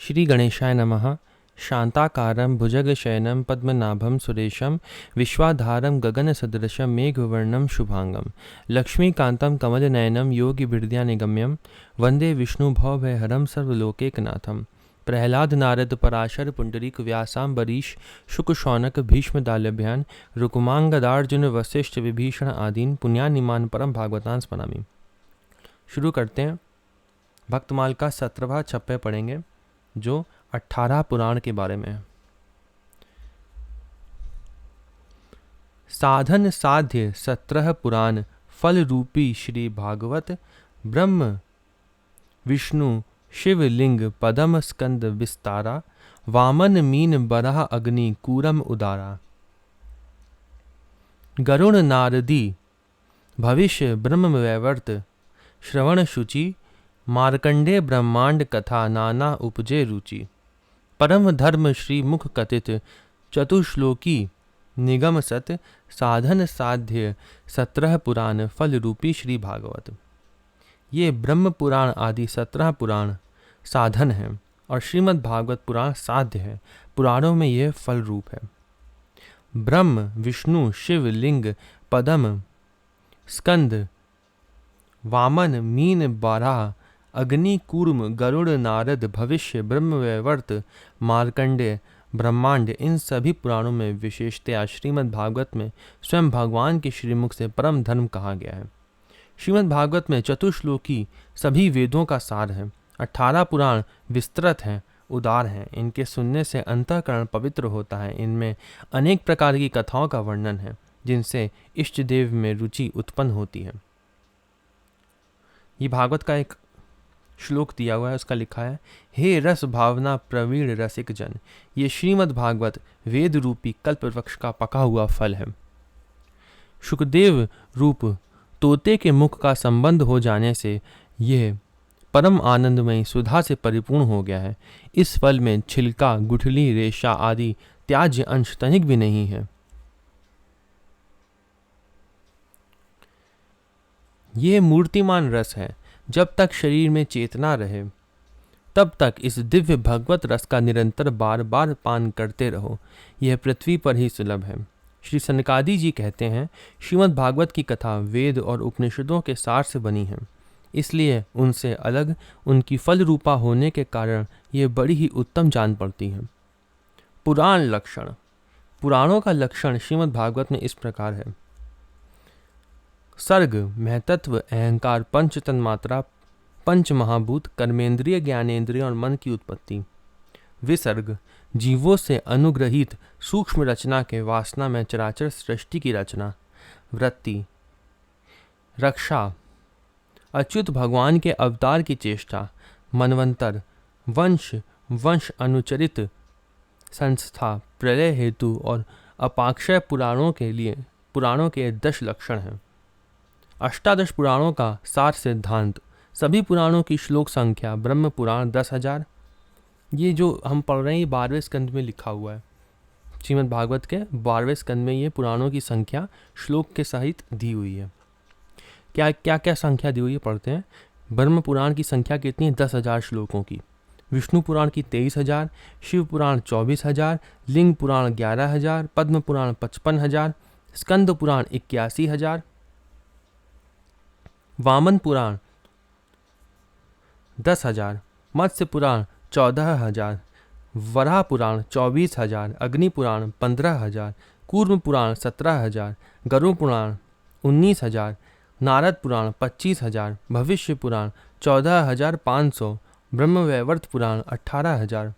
श्री गणेशाय नमः। शांताकारं भुजगशयनं पद्मनाभं सुरेशं विश्वाधारं गगनसदृशं मेघवर्णं शुभांगं लक्ष्मीकान्तं कमलनयनं योगिभिर्ध्यानिगम्यं वन्दे विष्णुभवभयहरं सर्वलोकैकनाथं। प्रह्लाद नारद पराशर पुंडरीक व्यासाम्बरीश शुक शौनक भीष्म दाल्यभ्यान रुकुमांगदार्जुन वसिष्ठ विभीषण आदीन पुण्यानिमान परम भागवतांस स्मरामि। शुरू करते हैं। भक्तमाल का 17वां छप्पे पढ़ेंगे जो 18 पुराण के बारे में है। साधन साध्य 17 पुराण फल रूपी श्री भागवत ब्रह्म विष्णु शिवलिंग पदम स्कंद विस्तारा वामन मीन बराह अग्नि कूरम उदारा। गरुण नारदी भविष्य ब्रह्म वैवर्त श्रवण शुचि मार्कंडे ब्रह्मांड कथा नाना उपजे रुचि। परम धर्म श्री मुख कथित चतुश्लोकी निगम सत साधन साध्य 17 पुराण फल रूपी श्री भागवत। ये ब्रह्म पुराण आदि 17 पुराण साधन हैं और श्रीमद् भागवत पुराण साध्य है। पुराणों में यह फल रूप है। ब्रह्म विष्णु शिव लिंग पदम स्कंद वामन मीन बाराह अग्नि कूर्म गरुड़ नारद भविष्य ब्रह्मवैवर्त मार्कंडेय ब्रह्मांड, इन सभी पुराणों में विशेषतया श्रीमद् भागवत में स्वयं भगवान के श्रीमुख से परम धर्म कहा गया है। श्रीमद् भागवत में चतुश्लोकी सभी वेदों का सार है। 18 पुराण विस्तृत हैं, उदार हैं। इनके सुनने से अंतःकरण पवित्र होता है। इनमें अनेक प्रकार की कथाओं का वर्णन है जिनसे इष्ट देव में रुचि उत्पन्न होती है। ये भागवत का एक श्लोक दिया हुआ है, उसका लिखा है, हे रस भावना प्रवीण रसिक जन। ये श्रीमद् भागवत वेद रूपी कल्प वृक्ष का पका हुआ फल है। शुकदेव रूप तोते के मुख का संबंध हो जाने से यह परम आनंदमयी सुधा से परिपूर्ण हो गया है। इस फल में छिलका गुठली रेशा आदि त्याज्य अंश तनिक भी नहीं है। यह मूर्तिमान रस है। जब तक शरीर में चेतना रहे तब तक इस दिव्य भगवत रस का निरंतर बार बार पान करते रहो। यह पृथ्वी पर ही सुलभ है। श्री सनकादि जी कहते हैं, श्रीमद् भागवत की कथा वेद और उपनिषदों के सार से बनी है, इसलिए उनसे अलग उनकी फल रूपा होने के कारण यह बड़ी ही उत्तम जान पड़ती है। पुराण लक्षण। पुराणों का लक्षण श्रीमद् भागवत में इस प्रकार है। सर्ग महतत्व अहंकार पंच तन्मात्रा पंच महाभूत कर्मेंद्रिय ज्ञानेंद्रिय और मन की उत्पत्ति। विसर्ग जीवों से अनुग्रहित सूक्ष्म रचना के वासना में चराचर सृष्टि की रचना। वृत्ति रक्षा अच्युत भगवान के अवतार की चेष्टा। मनवंतर वंश अनुचरित संस्था प्रलय हेतु और अपाक्षय पुराणों के 10 लक्षण हैं। अष्टादश पुराणों का सार सिद्धांत। सभी पुराणों की श्लोक संख्या। ब्रह्म पुराण 10,000। ये जो हम पढ़ रहे हैं ये 12वें स्कंद में लिखा हुआ है। श्रीमद् भागवत के 12वें स्कंद में ये पुराणों की संख्या श्लोक के सहित दी हुई है। क्या संख्या दी हुई है पढ़ते हैं। ब्रह्म पुराण की संख्या कितनी है? 10,000 श्लोकों की। विष्णु पुराण की 23,000, शिव पुराण 24,000, लिंग पुराण 11,000, पद्म पुराण 55,000, स्कंद पुराण 81,000, वामन पुराण 10,000, मत्स्य पुराण 14,000, वराह पुराण 24,000, अग्नि पुराण 15,000, कूर्म पुराण 17,000, गरुड़ पुराण 19,000, नारद पुराण 25,000, भविष्य पुराण 14,500, ब्रह्मवैवर्त पुराण 18,000,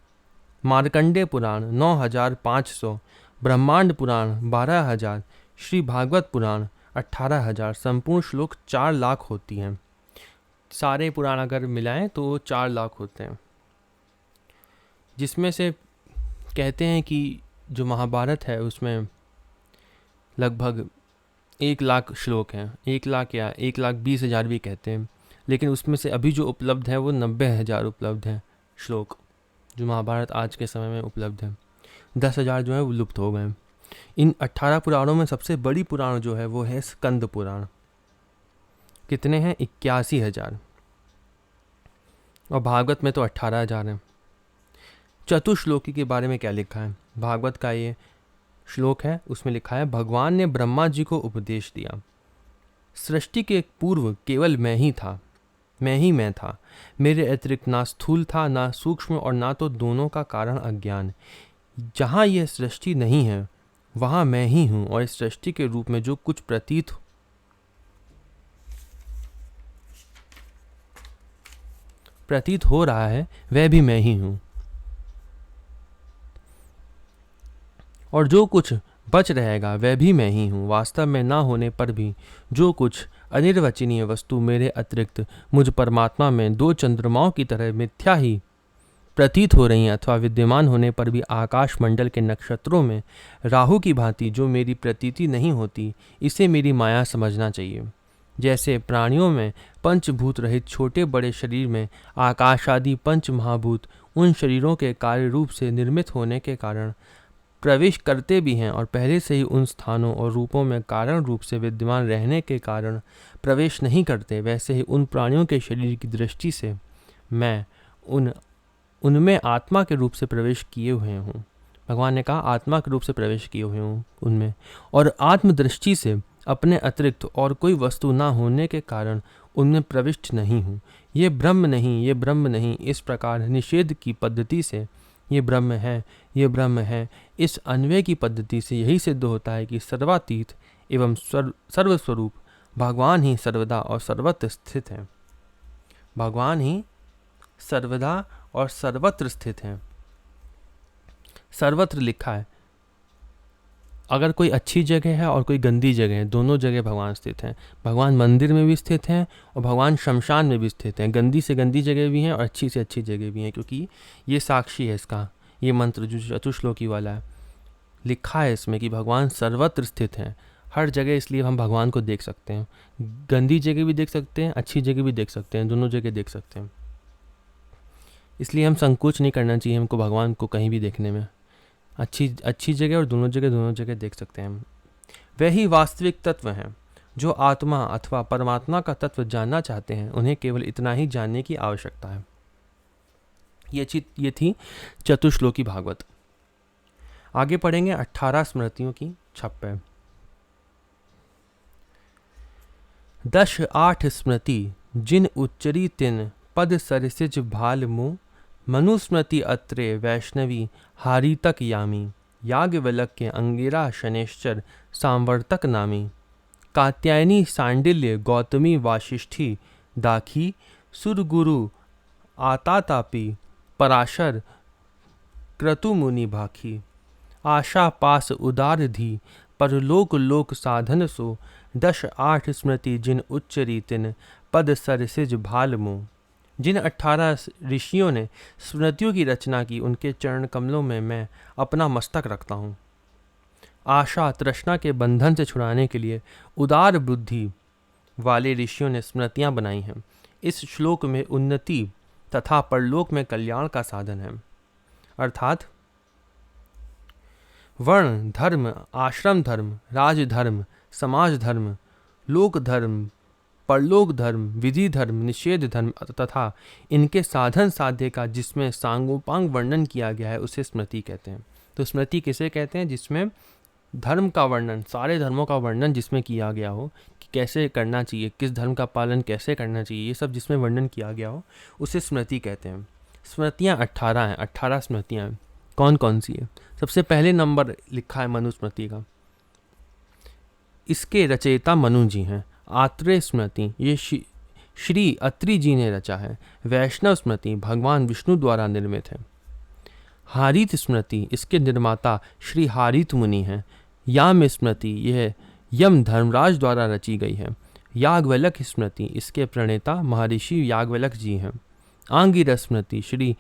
मार्कंडेय पुराण 9,500, ब्रह्मांड पुराण 12,000, श्री भागवत पुराण 18,000। संपूर्ण श्लोक 4 लाख होती हैं। सारे पुराण अगर मिलाएं तो 4 लाख होते हैं, जिसमें से कहते हैं कि जो महाभारत है उसमें लगभग 1 लाख श्लोक हैं। 1 लाख या 1,20,000 भी कहते हैं, लेकिन उसमें से अभी जो उपलब्ध है वो 90,000 उपलब्ध हैं श्लोक, जो महाभारत आज के समय में उपलब्ध है। 10,000 जो है वो लुप्त हो गए। इन 18 पुराणों में सबसे बड़ी पुराण जो है वो है स्कंद पुराण। कितने हैं? 81,000। और भागवत में तो 18,000 हैं। चतुश्लोकी के बारे में क्या लिखा है? भागवत का ये श्लोक है, उसमें लिखा है, भगवान ने ब्रह्मा जी को उपदेश दिया, सृष्टि के पूर्व केवल मैं ही था। मेरे अतिरिक्त ना स्थूल था, ना सूक्ष्म, और ना तो दोनों का कारण अज्ञान। जहाँ यह सृष्टि नहीं है वहाँ मैं ही हूँ, और इस सृष्टि के रूप में जो कुछ प्रतीत हो रहा है वह भी मैं ही हूँ, और जो कुछ बच रहेगा वह भी मैं ही हूँ। वास्तव में ना होने पर भी जो कुछ अनिर्वचनीय वस्तु मेरे अतिरिक्त मुझ परमात्मा में दो चंद्रमाओं की तरह मिथ्या ही प्रतीत हो रही हैं, अथवा विद्यमान होने पर भी आकाश मंडल के नक्षत्रों में राहु की भांति जो मेरी प्रतीति नहीं होती, इसे मेरी माया समझना चाहिए। जैसे प्राणियों में पंचभूत रहित छोटे बड़े शरीर में आकाश आदि पंच महाभूत उन शरीरों के कार्य रूप से निर्मित होने के कारण प्रवेश करते भी हैं, और पहले से ही उन स्थानों और रूपों में कारण रूप से विद्यमान रहने के कारण प्रवेश नहीं करते, वैसे ही उन प्राणियों के शरीर की दृष्टि से मैं उनमें आत्मा के रूप से प्रवेश किए हुए हूँ। भगवान ने कहा आत्मा के रूप से प्रवेश किए हुए हूँ उनमें, और आत्मदृष्टि से अपने अतिरिक्त और कोई वस्तु ना होने के कारण उनमें प्रविष्ट नहीं हूँ। ये ब्रह्म नहीं, इस प्रकार निषेध की पद्धति से ये ब्रह्म है, इस अन्वय की पद्धति से यही सिद्ध होता है कि सर्वातीत एवं सर्वस्वरूप भगवान ही सर्वदा और सर्वत्र स्थित है। भगवान ही सर्वदा और सर्वत्र स्थित हैं। सर्वत्र लिखा है, अगर कोई अच्छी जगह है और कोई गंदी जगह है, दोनों जगह भगवान स्थित हैं। भगवान मंदिर में भी स्थित हैं और भगवान शमशान में भी स्थित हैं। गंदी से गंदी जगह भी हैं और अच्छी से अच्छी जगह भी हैं, क्योंकि ये साक्षी है इसका। ये मंत्र जो चतुश्लोकी वाला है, लिखा है इसमें कि भगवान सर्वत्र स्थित हैं, हर जगह। इसलिए हम भगवान को देख सकते हैं, गंदी जगह भी देख सकते हैं, अच्छी जगह भी देख सकते हैं, दोनों जगह देख सकते हैं। इसलिए हम संकोच नहीं करना चाहिए हमको भगवान को कहीं भी देखने में। अच्छी जगह और दोनों जगह देख सकते हैं। वही वास्तविक तत्व हैं। जो आत्मा अथवा परमात्मा का तत्व जानना चाहते हैं, उन्हें केवल इतना ही जानने की आवश्यकता है। ये थी चतुश्लोकी भागवत। आगे पढ़ेंगे 18 स्मृतियों की छप्पे। 10-8 स्मृति जिन उच्चरी तिन पद सरसिज भाल मुँह, मनुस्मृति अत्रे वैष्णवी हारी तक यामी, याज्ञवल्क्य के अंगिरा शनेश्चर सांवर्तक नामी, कात्यायनी सांडिल्य गौतमी वाशिष्ठी दाखी, सुरगुरु आतातापी पराशर क्रतु मुनि भाखी, आशा पास उदार धी परलोक लोक साधन सो, 10-8 स्मृति जिन उच्चरी तिन पद सरसिज भाल मुँह। जिन 18 ऋषियों ने स्मृतियों की रचना की, उनके चरण कमलों में मैं अपना मस्तक रखता हूँ। आशा तृष्णा के बंधन से छुड़ाने के लिए उदार बुद्धि वाले ऋषियों ने स्मृतियाँ बनाई हैं। इस श्लोक में उन्नति तथा परलोक में कल्याण का साधन है, अर्थात वर्ण धर्म, आश्रम धर्म, राजधर्म, समाज धर्म, लोक धर्म, परलोक धर्म, विधि धर्म, निषेध धर्म तथा इनके साधन साध्य का जिसमें सांगोपांग वर्णन किया गया है, उसे स्मृति कहते हैं। तो स्मृति किसे कहते हैं? जिसमें धर्म का वर्णन, सारे धर्मों का वर्णन जिसमें किया गया हो कि कैसे करना चाहिए, किस धर्म का पालन कैसे करना चाहिए, ये सब जिसमें वर्णन किया गया हो, उसे स्मृति कहते हैं। स्मृतियाँ 18 हैं, 18 स्मृतियाँ हैं। कौन कौन सी है? सबसे पहले नंबर लिखा है मनुस्मृति का, इसके रचयिता मनु जी हैं। आत्रेय स्मृति ये श्री अत्रि जी ने रचा है। वैष्णव स्मृति भगवान विष्णु द्वारा निर्मित है। हारीत स्मृति इसके निर्माता श्री हारीत मुनि हैं। याम स्मृति यह यम धर्मराज द्वारा रची गई है। याज्ञवल्क्य स्मृति इसके प्रणेता महर्षि याज्ञवल्क्य जी हैं। आंगिरस स्मृति श्री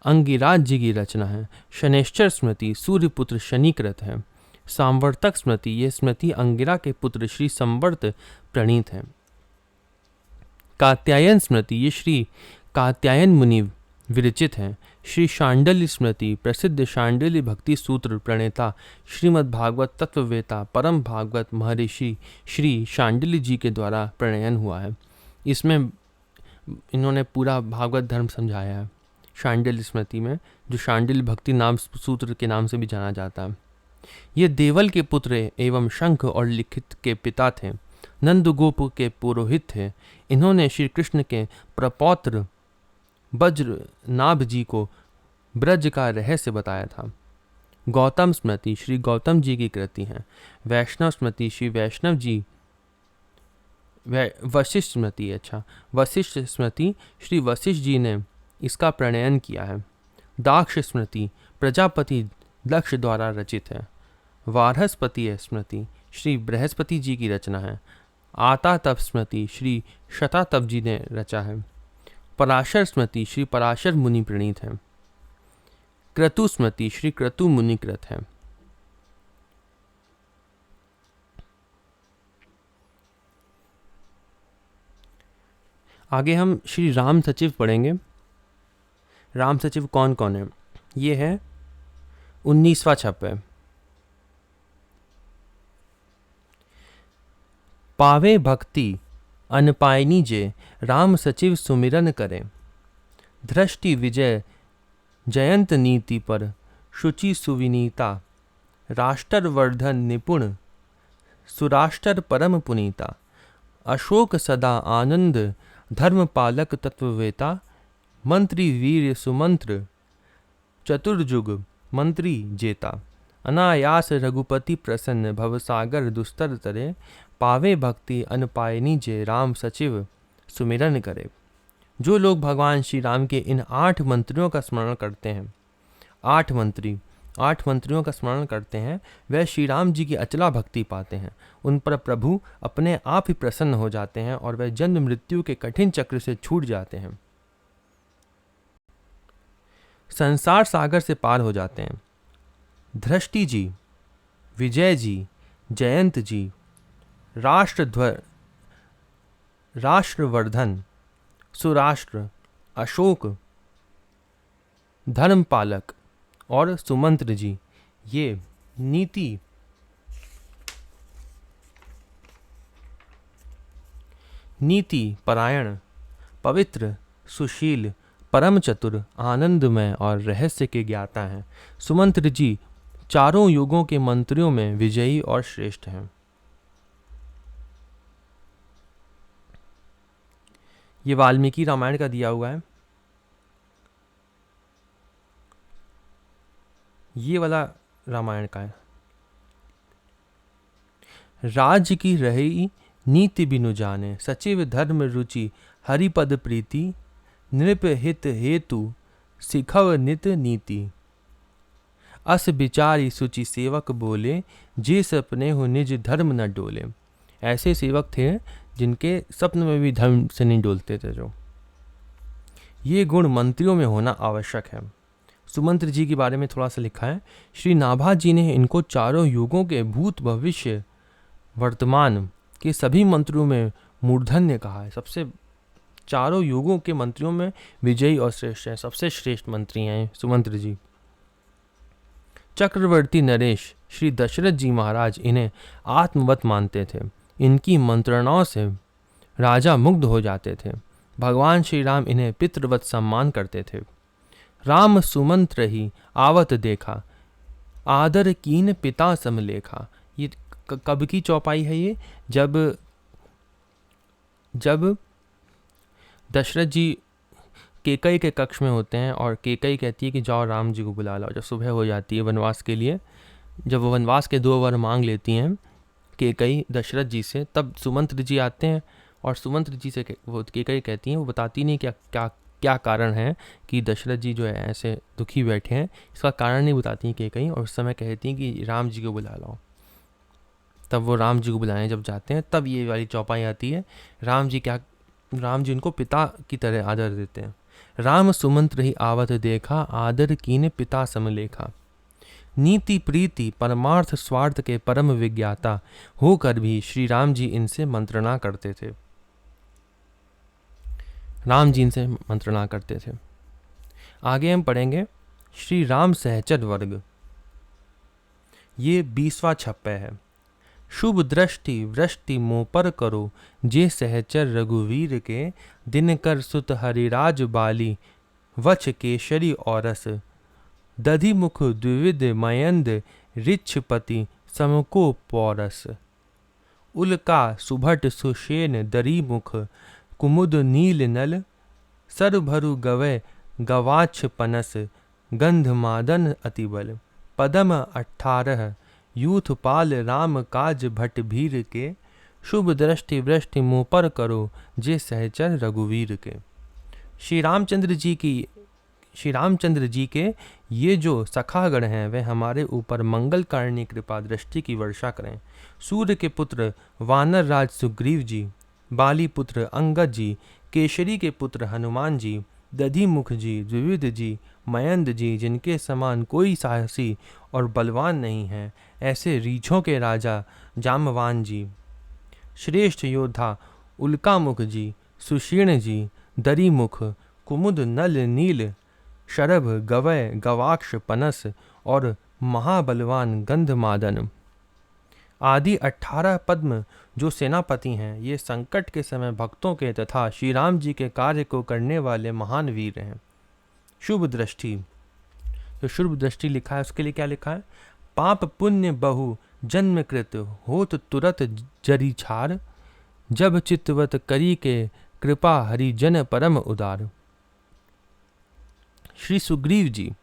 अंगिराज जी की रचना है। शनैश्चर स्मृति सूर्यपुत्र शनिकृत है। सांवर्तक स्मृति ये स्मृति अंगिरा के पुत्र श्री संवर्त प्रणीत है। कात्यायन स्मृति ये श्री कात्यायन मुनि विरचित है। श्री शांडल्य स्मृति प्रसिद्ध शांडल्य भक्ति सूत्र प्रणेता श्रीमद् भागवत तत्ववेता परम भागवत महर्षि श्री शांडल्य जी के द्वारा प्रणयन हुआ है। इसमें इन्होंने पूरा भागवत धर्म समझाया है। शांडिल्य स्मृति में, जो शांडिल्य भक्ति नाम सूत्र के नाम से भी जाना जाता है। ये देवल के पुत्र एवं शंख और लिखित के पिता थे, नंदगोप के पुरोहित थे। इन्होंने श्री कृष्ण के प्रपौत्र वज्रनाभ जी को ब्रज का रहस्य बताया था। गौतम स्मृति श्री गौतम जी की कृति है। वैष्णव स्मृति श्री वैष्णव जी, वशिष्ठ स्मृति, वशिष्ठ स्मृति श्री वशिष्ठ जी ने इसका प्रणयन किया है। दाक्ष स्मृति प्रजापति दक्ष द्वारा रचित है। वारहस्पति स्मृति श्री बृहस्पति जी की रचना है। आतातप स्मृति श्री शतातप जी ने रचा है। पराशर स्मृति श्री पराशर मुनि प्रणीत है। क्रतु स्मृति श्री क्रतु मुनि कृत है। आगे हम श्री राम सचिव पढ़ेंगे। राम सचिव कौन कौन है? ये है 19वां छप है। पावे भक्ति अनपायनी जे राम सचिव सुमिरन करे। दृष्टि विजय जयंत नीति पर शुचि सुविनीता। राष्ट्र वर्धन निपुण सुराष्ट्र परम पुनीता। अशोक सदा आनंद धर्म पालक तत्ववेता। मंत्री वीर सुमंत्र चतुर्जुग मंत्री जेता। अनायास रघुपति प्रसन्न भवसागर दुस्तर तरे। पावे भक्ति अनपायनी जे राम सचिव सुमिरन करे। जो लोग भगवान श्री राम के इन 8 मंत्रियों का स्मरण करते हैं, 8 मंत्रियों का स्मरण करते हैं, वह श्री राम जी की अचला भक्ति पाते हैं। उन पर प्रभु अपने आप ही प्रसन्न हो जाते हैं और वह जन्म मृत्यु के कठिन चक्र से छूट जाते हैं, संसार सागर से पार हो जाते हैं। दृष्टि जी, विजय जी, जयंत जी, राष्ट्रवर्धन, सुराष्ट्र, अशोक, धर्मपालक और सुमंत्र जी, ये नीति परायण, पवित्र, सुशील, परम चतुर, आनंदमय और रहस्य के ज्ञाता हैं। सुमंत्र जी चारों युगों के मंत्रियों में विजयी और श्रेष्ठ हैं। ये वाल्मीकि रामायण का दिया हुआ है। ये वाला रामायण का है। राज्य की रही नीति बिनु जाने। सचिव धर्म रुचि हरिपद प्रीति। नृप हित हेतु सिखव नित नीति। अस विचारी सुचि सेवक बोले। जे सपने हो निज धर्म न डोले। ऐसे सेवक थे जिनके स्वप्न में भी धर्म से नहीं डोलते थे। जो ये गुण मंत्रियों में होना आवश्यक है। सुमंत्र जी के बारे में थोड़ा सा लिखा है। श्री नाभा जी ने इनको चारों युगों के भूत भविष्य वर्तमान के सभी मंत्रियों में मूर्धन्य कहा है। सबसे चारों युगों के मंत्रियों में विजयी और श्रेष्ठ हैं, सबसे श्रेष्ठ मंत्री हैं सुमंत्र जी। चक्रवर्ती नरेश श्री दशरथ जी महाराज इन्हें आत्मवत मानते थे। इनकी मंत्रणाओं से राजा मुग्ध हो जाते थे। भगवान श्री राम इन्हें पितृवत सम्मान करते थे। राम सुमंत्र ही आवत देखा। आदर कीन पिता समलेखा। ये कब की चौपाई है? ये जब दशरथ जी केकई के कक्ष में होते हैं और केकई कहती है कि जाओ राम जी को बुला लाओ। जब सुबह हो जाती है वनवास के लिए, जब वो वनवास के 2 वर मांग लेती हैं केकई दशरथ जी से, तब सुमंत्र जी आते हैं और सुमंत्र जी से वो केकई कहती हैं, वो बताती नहीं क्या कारण है कि दशरथ जी जो है ऐसे दुखी बैठे हैं, इसका कारण नहीं बताती केकई। और उस समय कहती हैं कि राम जी को बुला लाओ। तब वो राम जी को बुलाने जब जाते हैं तब ये वाली चौपाई आती है। राम जी उनको पिता की तरह आदर देते हैं। राम सुमंत्र ही आवत देखा। आदर कीने पिता समलेखा। नीति प्रीति परमार्थ स्वार्थ के परम विज्ञाता होकर भी श्री राम जी इनसे मंत्रणा करते थे। आगे हम पढ़ेंगे श्री राम सहचर वर्ग। ये 20वां छप्पा है। शुभ दृष्टि वृष्टि मों पर करो। जे सहचर रघुवीर के दिन कर सुत हरिराज बाली वच केशरी औरस, दधि मुख द्विविध मयंद, ऋक्षपति समको पौरस। उल्का सुभट सुषेण दरी मुख, कुमुद नील नल, सर भरु गवय गवाक्ष पनस, गंध मादन अतिबल। पदम 18 यूथपाल राम काज भट भीर के, शुभ दृष्टि वृष्टि मुँह पर करो, जे सहचर रघुवीर के। श्री रामचंद्र जी के ये जो सखागण हैं वे हमारे ऊपर मंगलकारिणी कृपा दृष्टि की वर्षा करें। सूर्य के पुत्र वानर राज सुग्रीव जी, बाली पुत्र अंगद जी, केशरी के पुत्र हनुमान जी, दधि मुख जी, द्विविध जी, मयंद जी, जिनके समान कोई साहसी और बलवान नहीं है, ऐसे रीछों के राजा जामवान जी, श्रेष्ठ योद्धा उल्कामुख जी, सुषीण जी, दरी मुख, कुमुद नल नील, शरभ गवय गवाक्ष पनस और महाबलवान गंधमादन आदि 18 पद्म जो सेनापति हैं, ये संकट के समय भक्तों के तथा श्री राम जी के कार्य को करने वाले महान वीर हैं। शुभ दृष्टि, तो शुभ दृष्टि लिखा है, उसके लिए क्या लिखा है? पाप पुण्य बहु जन्मकृत, होत तुरत जरी छार, जब चित्तवत करी के कृपा हरिजन परम उदार। श्री सुग्रीव जी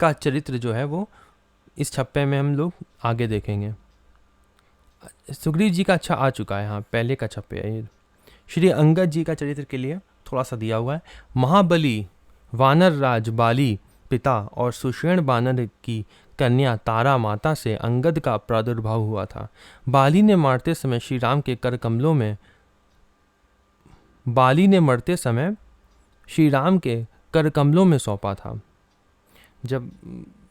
का चरित्र जो है वो इस छप्पे में हम लोग आगे देखेंगे। सुग्रीव जी का अच्छा आ चुका है, हाँ पहले का छप्पे है ये। श्री अंगद जी का चरित्र के लिए थोड़ा सा दिया हुआ है। महाबली वानर राज बाली पिता और सुषेण वानर की कन्या तारा माता से अंगद का प्रादुर्भाव हुआ था। बाली ने मरते समय श्री राम के कर कमलों में सौंपा था। जब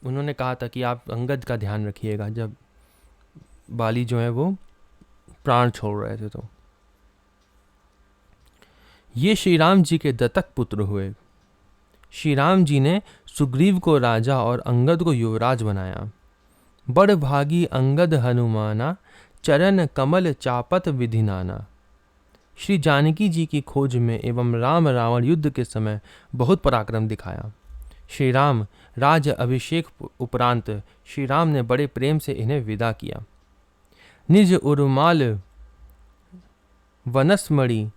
उन्होंने कहा था कि आप अंगद का ध्यान रखिएगा, जब बाली जो है वो प्राण छोड़ रहे थे, तो ये श्री राम जी के दत्तक पुत्र हुए। श्री राम जी ने सुग्रीव को राजा और अंगद को युवराज बनाया। बड़ भागी अंगद हनुमाना, चरण कमल चापत विधि नाना। श्री जानकी जी की खोज में एवं राम रावण युद्ध के समय बहुत पराक्रम दिखाया। श्री राम राज अभिषेक उपरांत श्री राम ने बड़े प्रेम से इन्हें विदा किया। निज उर्माल वनस्मणि,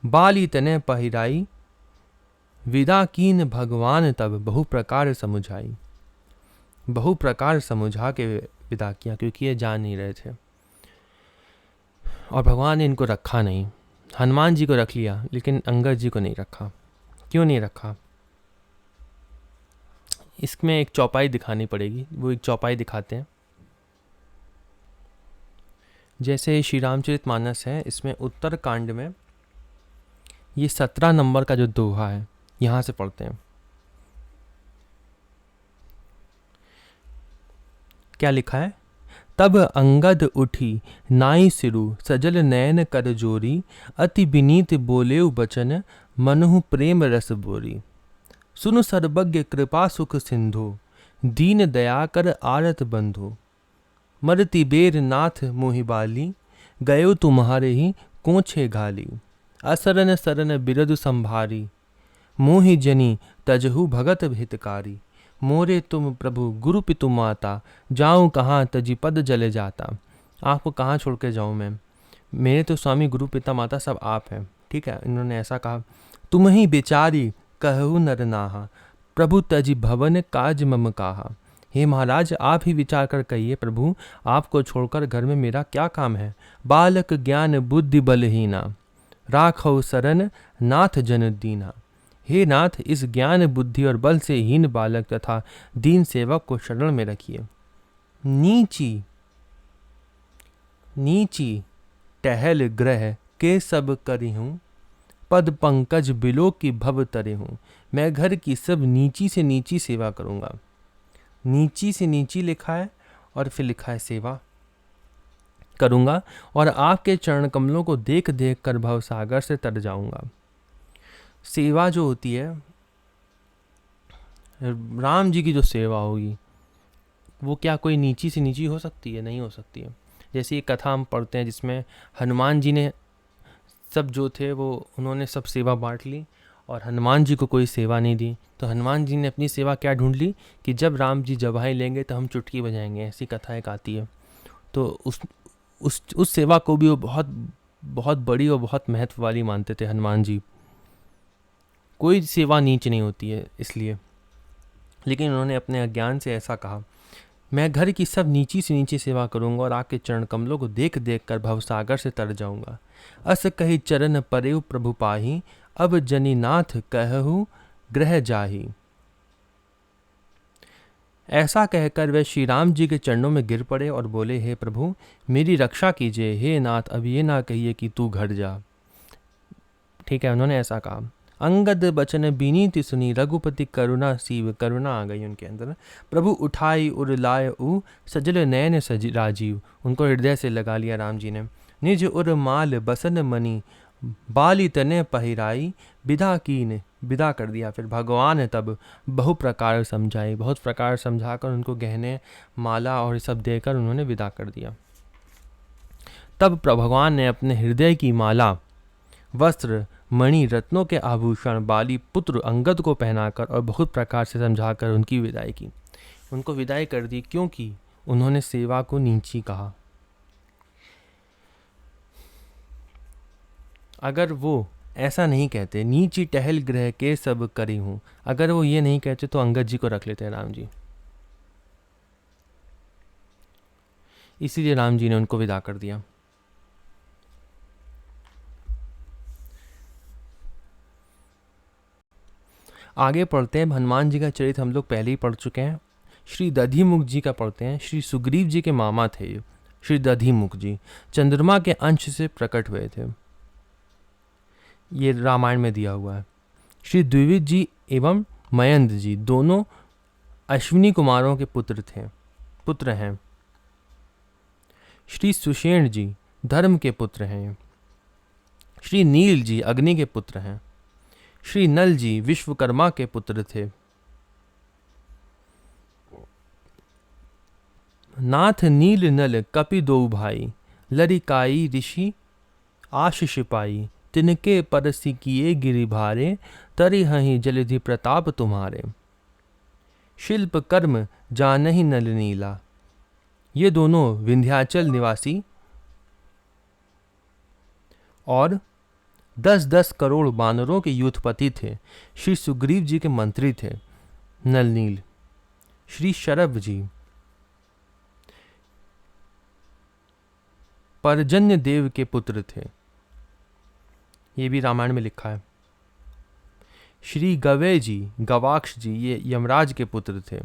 बाली तने पहिराई, विदा कीन भगवान तब बहु प्रकार समुझाई। बहु प्रकार समझा के विदा किया, क्योंकि ये जान नहीं रहे थे और भगवान ने इनको रखा नहीं। हनुमान जी को रख लिया लेकिन अंगद जी को नहीं रखा। क्यों नहीं रखा? इसमें एक चौपाई दिखानी पड़ेगी, वो एक चौपाई दिखाते हैं। जैसे श्री रामचरितमानस है, इसमें उत्तर कांड में ये 17 नंबर का जो दोहा है, यहां से पढ़ते हैं। क्या लिखा है? तब अंगद उठी नाई सिरु, सजल नयन कर जोरी, अति विनीत बोलेउ बचन, मनहु प्रेम रस बोरी। सुनु सर्वज्ञ कृपा सुख सिंधु, दीन दया कर आरत बंधु। मरति बेर नाथ मोहिबाली, गयो तुम्हारे ही कोछे घाली। असरन सरन बिरदु संभारी, मोहि जनी तजहु भगत हितकारी। मोरे तुम प्रभु गुरु पितु माता, जाऊं कहाँ तजी पद जले जाता। आपको कहाँ छोड़ के जाऊं मैं, मेरे तो स्वामी गुरु पिता माता सब आप हैं। ठीक है, इन्होंने ऐसा कहा। तुम ही बेचारी कहु नर नाहा, प्रभु तजी भवन काज मम काहा। हे महाराज, आप ही विचार कर कहिए, प्रभु आपको छोड़कर घर में मेरा क्या काम है। बालक ज्ञान बुद्धि बलहीना, राखौ सरन नाथ जन दीना। हे नाथ, इस ज्ञान बुद्धि और बल से हीन बालक तथा दीन सेवक को शरण में रखिए। नीची नीची टहल ग्रह के सब करी हूँ, पद पंकज बिलो की भव तरे हूँ। मैं घर की सब नीची से नीची सेवा करूँगा। नीची से नीची लिखा है और फिर लिखा है सेवा करूँगा, और आपके चरण कमलों को देख देख कर भव सागर से तर जाऊँगा। सेवा जो होती है, राम जी की जो सेवा होगी वो क्या कोई नीची से नीची हो सकती है? नहीं हो सकती है। जैसे ये कथा हम पढ़ते हैं जिसमें हनुमान जी ने सब जो थे वो उन्होंने सब सेवा बांट ली, और हनुमान जी को कोई सेवा नहीं दी। तो हनुमान जी ने अपनी सेवा क्या ढूंढ ली कि जब राम जी जबाई लेंगे तो हम चुटकी बजाएंगे, ऐसी कथा एक आती है। तो उस सेवा को भी वो बहुत बहुत बड़ी और बहुत महत्व वाली मानते थे हनुमान जी। कोई सेवा नीच नहीं होती है इसलिए, लेकिन उन्होंने अपने अज्ञान से ऐसा कहा, मैं घर की सब नीची से नीची सेवा करूंगा और आपके चरण कमलों को देख देख कर भवसागर से तर जाऊंगा। अस कही चरण परेव प्रभु पाही, अब जनीनाथ कहहु ग्रह जाही। ऐसा कहकर वे श्री राम जी के चरणों में गिर पड़े और बोले, हे प्रभु मेरी रक्षा कीजिए, हे नाथ अब ये ना कहिए कि तू घर जा। ठीक है, उन्होंने ऐसा कहा। अंगद बचन बीनीति सुनी, रघुपति करुणा सीव। करुणा आ गई उनके अंदर। प्रभु उठाई उर लाय उ, सजल नयन सज राजीव। उनको हृदय से लगा लिया राम जी ने। निज उर माल बसन मनी, बाली तने पहिराई। विदा कीन, विदा कर दिया। फिर भगवान ने तब बहु प्रकार समझाई, बहुत प्रकार समझाकर उनको गहने माला और सब देकर उन्होंने विदा कर दिया। तब भगवान ने अपने हृदय की माला, वस्त्र, मणि, रत्नों के आभूषण बाली पुत्र अंगद को पहनाकर और बहुत प्रकार से समझाकर उनकी विदाई की। उनको विदाई कर दी क्योंकि उन्होंने सेवा को नीची कहा। अगर वो ऐसा नहीं कहते, नीची टहल ग्रह के सब करी हूं, अगर वो ये नहीं कहते तो अंगद जी को रख लेते हैं राम जी। इसीलिए राम जी ने उनको विदा कर दिया। आगे पढ़ते हैं। हनुमान जी का चरित्र हम लोग पहले ही पढ़ चुके हैं। श्री दधिमुख जी का पढ़ते हैं। श्री सुग्रीव जी के मामा थे श्री दधिमुख जी, चंद्रमा के अंश से प्रकट हुए थे। ये रामायण में दिया हुआ है। श्री द्विविद जी एवं मयंद जी दोनों अश्विनी कुमारों के पुत्र हैं। श्री सुषेण जी धर्म के पुत्र हैं। श्री नील जी अग्नि के पुत्र हैं। श्री नल जी विश्वकर्मा के पुत्र थे। नाथ नील नल कपि दो भाई, लरिकाई ऋषि आशीष पाई। तिनके परसी किए गिरि भारे, तरि हहि जलधि प्रताप तुम्हारे। शिल्प कर्म जानहि नल नीला, ये दोनों विंध्याचल निवासी और 10-10 करोड़ बानरों के यूथपति थे। श्री सुग्रीव जी के मंत्री थे नल नील। श्री शरभ जी परजन्य देव के पुत्र थे, ये भी रामायण में लिखा है। श्री गवे जी गवाक्ष जी ये यमराज के पुत्र थे।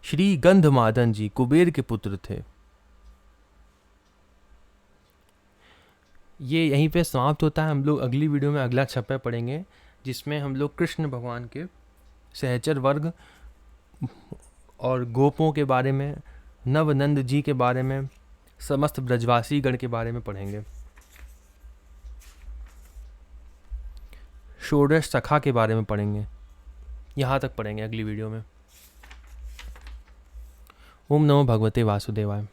श्री गंधमादन जी कुबेर के पुत्र थे। ये यहीं पे समाप्त होता है। हम लोग अगली वीडियो में अगला छप्पा पढ़ेंगे, जिसमें हम लोग कृष्ण भगवान के सहचर वर्ग और गोपों के बारे में, नवनंद जी के बारे में, समस्त ब्रजवासी गण के बारे में पढ़ेंगे। षोडश सखा के बारे में पढ़ेंगे। यहाँ तक पढ़ेंगे अगली वीडियो में। ओम नमो भगवते वासुदेवाय।